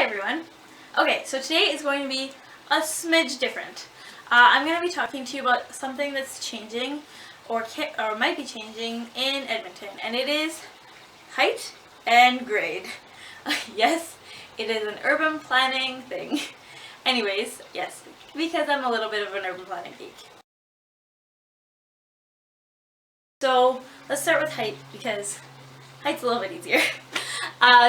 everyone. Okay, so today is going to be a smidge different. I'm going to be talking to you about something that's changing or might be changing in Edmonton, and it is height and grade. Yes, it is an urban planning thing. Anyways, yes, because I'm a little bit of an urban planning geek. So let's start with height because height's a little bit easier.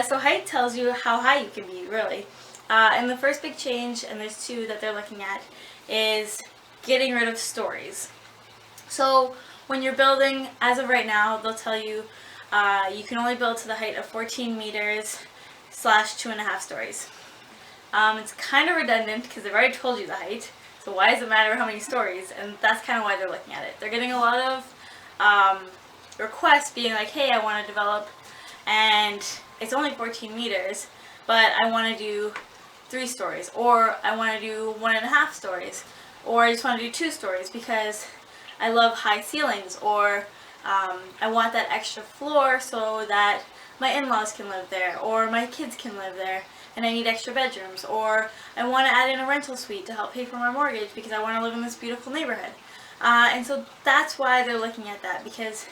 So height tells you how high you can be, really. And the first big change, and there's two that they're looking at, is getting rid of stories. So when you're building, as of right now, they'll tell you you can only build to the height of 14 meters / 2.5 stories. It's kind of redundant because they've already told you the height, so why does it matter how many stories? And that's kind of why they're looking at it. They're getting a lot of requests being like, hey, I want to develop, and it's only 14 meters, but I want to do 3 stories, or I want to do 1.5 stories, or I just want to do 2 stories because I love high ceilings, or I want that extra floor so that my in-laws can live there, or my kids can live there, and I need extra bedrooms, or I want to add in a rental suite to help pay for my mortgage because I want to live in this beautiful neighborhood. And so that's why they're looking at that, because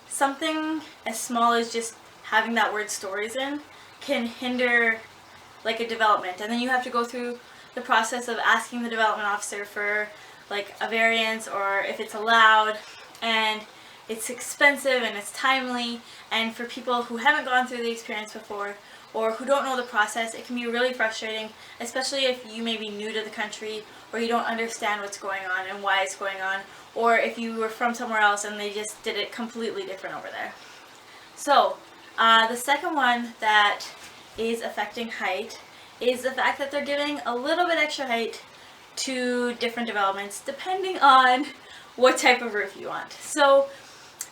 something as small as just having that word stories in can hinder like a development, and then you have to go through the process of asking the development officer for like a variance or if it's allowed, and it's expensive and it's timely, and for people who haven't gone through the experience before or who don't know the process, it can be really frustrating, especially if you may be new to the country or you don't understand what's going on and why it's going on, or if you were from somewhere else and they just did it completely different over there. So the second one that is affecting height is the fact that they're giving a little bit extra height to different developments depending on what type of roof you want. So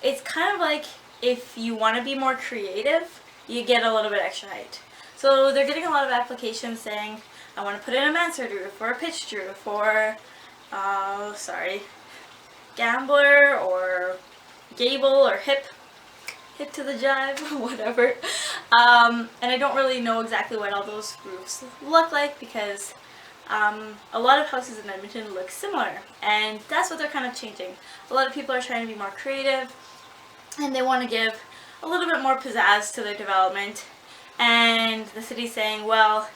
it's kind of like if you want to be more creative, you get a little bit extra height. So they're getting a lot of applications saying, I want to put in a mansard roof or a pitched roof or, gambler or gable or hip to the jive, whatever. And I don't really know exactly what all those roofs look like because a lot of houses in Edmonton look similar, and that's what they're kind of changing. A lot of people are trying to be more creative, and they want to give a little bit more pizzazz to their development, and the city's saying, well,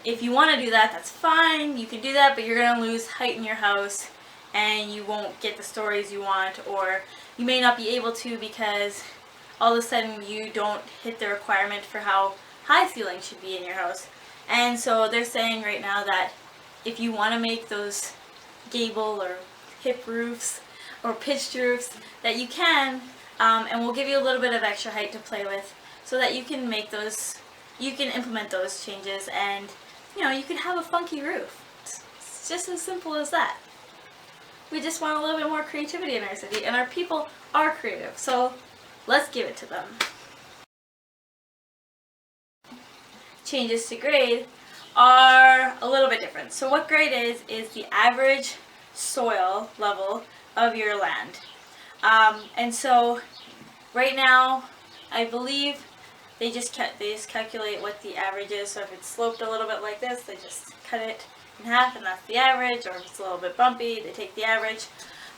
if you want to do that, that's fine, you can do that, but you're going to lose height in your house, and you won't get the stories you want, or you may not be able to because all of a sudden you don't hit the requirement for how high ceilings should be in your house. And so they're saying right now that if you want to make those gable or hip roofs or pitched roofs, that you can, and we'll give you a little bit of extra height to play with so that you can make those, you can implement those changes, and you can have a funky roof. It's just as simple as that. We just want a little bit more creativity in our city, and our people are creative, so let's give it to them. Changes to grade are a little bit different. So what grade is the average soil level of your land. And so right now, I believe they just calculate what the average is. So if it's sloped a little bit like this, they just cut it in half, and that's the average. Or if it's a little bit bumpy, they take the average.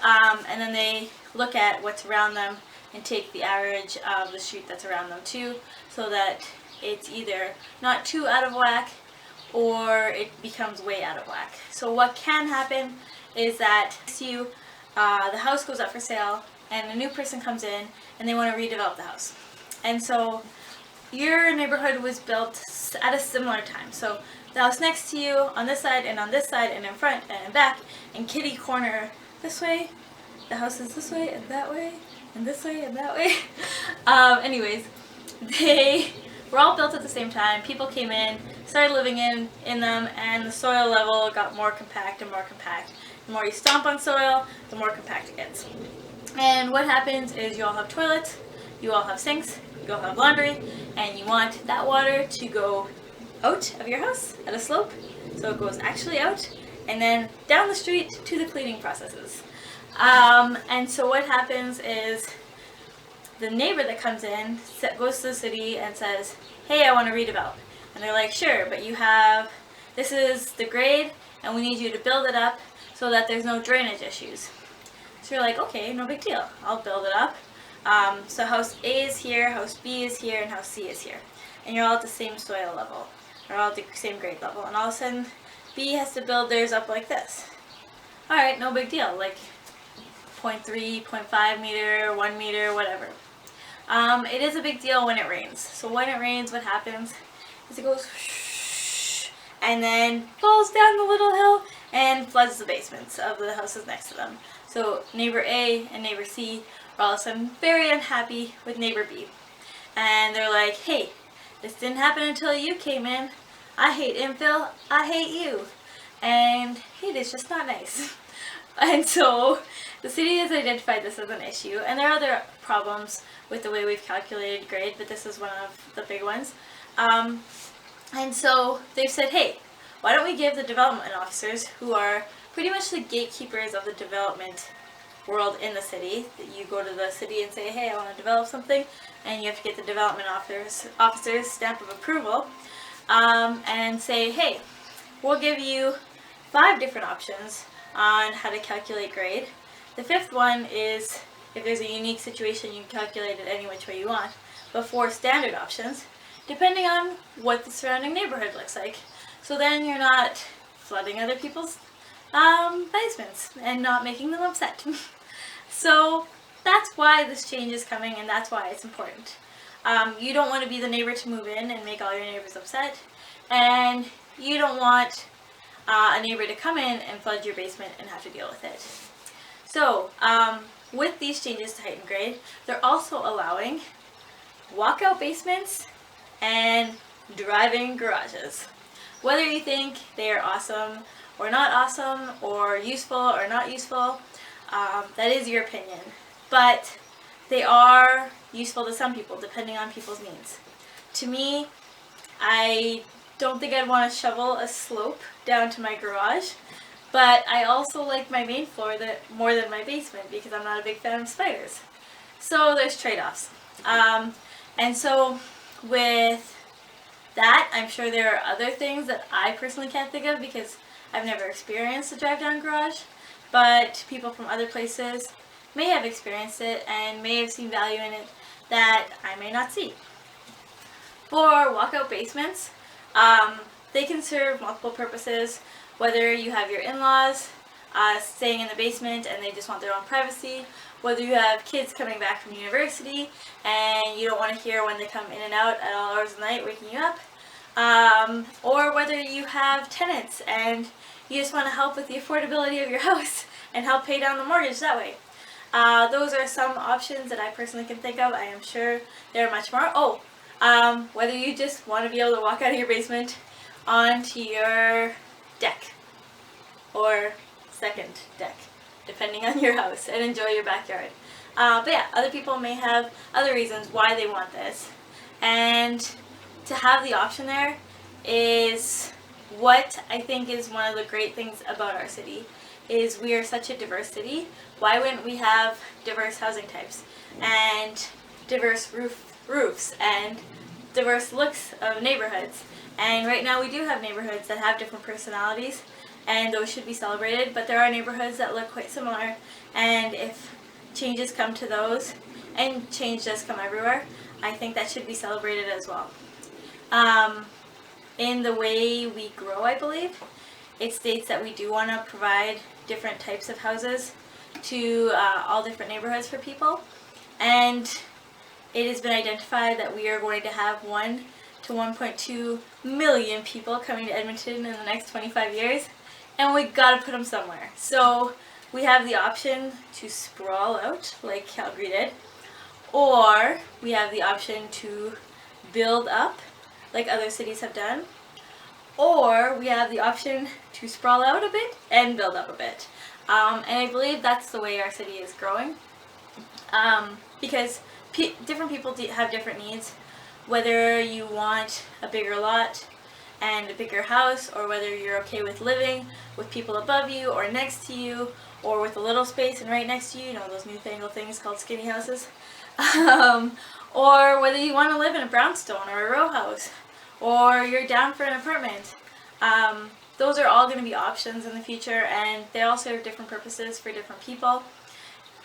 And then they look at what's around them and take the average of the street that's around them too, so that it's either not too out of whack or it becomes way out of whack. So what can happen is that the house goes up for sale and a new person comes in and they want to redevelop the house. And so your neighborhood was built at a similar time. So the house next to you on this side and on this side and in front and in back and kitty corner this way, the house is this way and that way and this way and that way. Anyways, they were all built at the same time. People came in, started living in them, and the soil level got more compact and more compact. The more you stomp on soil, the more compact it gets. And what happens is you all have toilets, you all have sinks, you all have laundry, and you want that water to go out of your house at a slope, so it goes actually out, and then down the street to the cleaning processes. And so what happens is the neighbor that comes in goes to the city and says, hey, I want to redevelop. And they're like, sure, but this is the grade, and we need you to build it up so that there's no drainage issues. So you're like, okay, no big deal. I'll build it up. So house A is here, house B is here, and house C is here. And you're all at the same soil level. Or all at the same grade level. And all of a sudden, B has to build theirs up like this. Alright, no big deal. Like 0.3, 0.5 meter, 1 meter, whatever. It is a big deal when it rains. So when it rains, what happens is it goes whoosh, and then falls down the little hill and floods the basements of the houses next to them. So neighbor A and neighbor C are all of a sudden very unhappy with neighbor B. And they're like, hey, this didn't happen until you came in. I hate infill. I hate you. And hate is just not nice. And so the city has identified this as an issue. And there are other problems with the way we've calculated grade, but this is one of the big ones. And so they've said, hey, why don't we give the development officers, who are pretty much the gatekeepers of the development world in the city, that you go to the city and say, hey, I want to develop something, and you have to get the development officer's stamp of approval, and say, hey, we'll give you 5 different options on how to calculate grade. The 5th one is, if there's a unique situation, you can calculate it any which way you want, but 4 standard options, depending on what the surrounding neighborhood looks like. So then you're not flooding other people's basements and not making them upset. So that's why this change is coming, and that's why it's important. You don't want to be the neighbor to move in and make all your neighbors upset, and you don't want a neighbor to come in and flood your basement and have to deal with it. So with these changes to height and grade, they're also allowing walkout basements and drive-in garages. Whether you think they are awesome or not awesome, or useful or not useful, that is your opinion. But they are useful to some people, depending on people's needs. To me, I don't think I'd want to shovel a slope down to my garage, but I also like my main floor more than my basement because I'm not a big fan of spiders. So there's trade-offs. And so with that, I'm sure there are other things that I personally can't think of because I've never experienced a drive-down garage, but people from other places may have experienced it and may have seen value in it that I may not see. For walkout basements, they can serve multiple purposes, whether you have your in-laws staying in the basement and they just want their own privacy, whether you have kids coming back from university and you don't want to hear when they come in and out at all hours of the night waking you up, or whether you have tenants and you just want to help with the affordability of your house and help pay down the mortgage that way. Those are some options that I personally can think of. I am sure there are much more. Whether you just want to be able to walk out of your basement onto your deck or second deck, depending on your house, and enjoy your backyard. But yeah, other people may have other reasons why they want this. And to have the option there is what I think is one of the great things about our city, is we are such a diverse city. Why wouldn't we have diverse housing types and diverse roofs and diverse looks of neighborhoods? And right now we do have neighborhoods that have different personalities, and those should be celebrated, but there are neighborhoods that look quite similar, and if changes come to those, and change does come everywhere, I think that should be celebrated as well. In the way we grow, I believe, it states that we do want to provide different types of houses to all different neighborhoods for people, and it has been identified that we are going to have 1 to 1.2 million people coming to Edmonton in the next 25 years, and we gotta put them somewhere. So we have the option to sprawl out like Calgary did, or we have the option to build up like other cities have done, or we have the option to sprawl out a bit and build up a bit. And I believe that's the way our city is growing, because different people have different needs, whether you want a bigger lot and a bigger house, or whether you're okay with living with people above you or next to you, or with a little space and right next to you, those newfangled things called skinny houses, or whether you want to live in a brownstone or a row house, or you're down for an apartment. Those are all going to be options in the future, and they all serve different purposes for different people.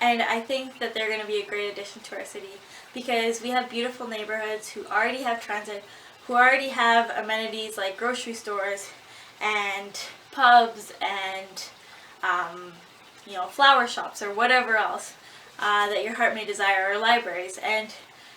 And I think that they're going to be a great addition to our city because we have beautiful neighborhoods who already have transit, who already have amenities like grocery stores and pubs and flower shops or whatever else that your heart may desire, or libraries. And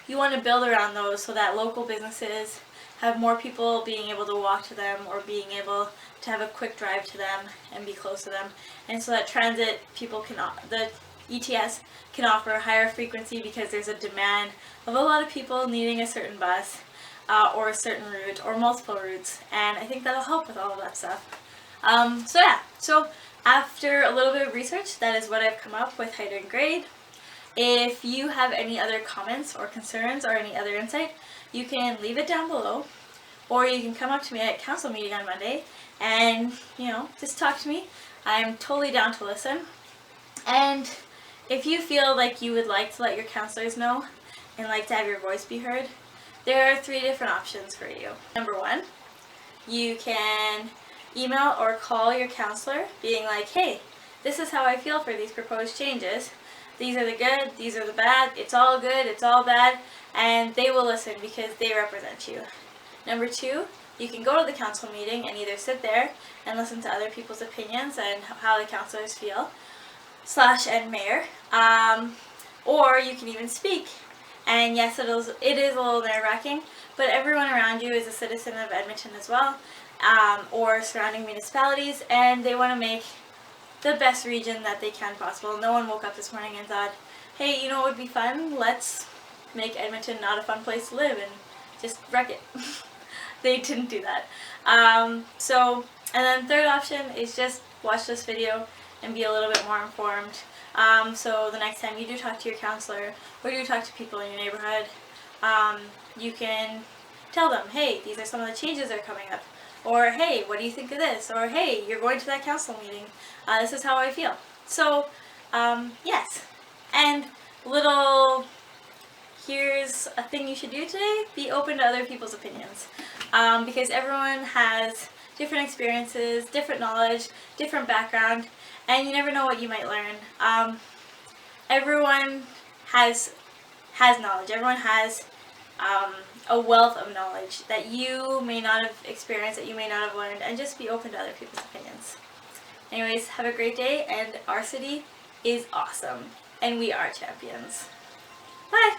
you want to build around those so that local businesses have more people being able to walk to them or being able to have a quick drive to them and be close to them. And so that transit people can, the ETS can offer a higher frequency because there's a demand of a lot of people needing a certain bus or a certain route or multiple routes, and I think that'll help with all of that stuff. So after a little bit of research, that is what I've come up with height and grade. If you have any other comments or concerns or any other insight, you can leave it down below, or you can come up to me at council meeting on Monday and just talk to me. I'm totally down to listen. And if you feel like you would like to let your counselors know and like to have your voice be heard, there are 3 different options for you. Number 1, you can email or call your counselor being like, hey, this is how I feel for these proposed changes. These are the good, these are the bad, it's all good, it's all bad, and they will listen because they represent you. Number 2, you can go to the council meeting and either sit there and listen to other people's opinions and how the councilors feel, / mayor, or you can even speak. And yes, it is a little nerve-wracking, but everyone around you is a citizen of Edmonton as well, or surrounding municipalities, and they want to make the best region that they can possible. No one woke up this morning and thought, hey, you know what would be fun? Let's make Edmonton not a fun place to live and just wreck it. They didn't do that. And then third option is just watch this video and be a little bit more informed. So the next time you do talk to your counselor or you talk to people in your neighborhood, you can tell them, hey, these are some of the changes that are coming up. Or, hey, what do you think of this? Or, hey, you're going to that council meeting. This is how I feel. So, yes. And here's a thing you should do today. Be open to other people's opinions. Because everyone has different experiences, different knowledge, different background, and you never know what you might learn. Everyone has knowledge. Everyone has a wealth of knowledge that you may not have experienced, that you may not have learned, and just be open to other people's opinions. Anyways, have a great day, and our city is awesome, and we are champions. Bye!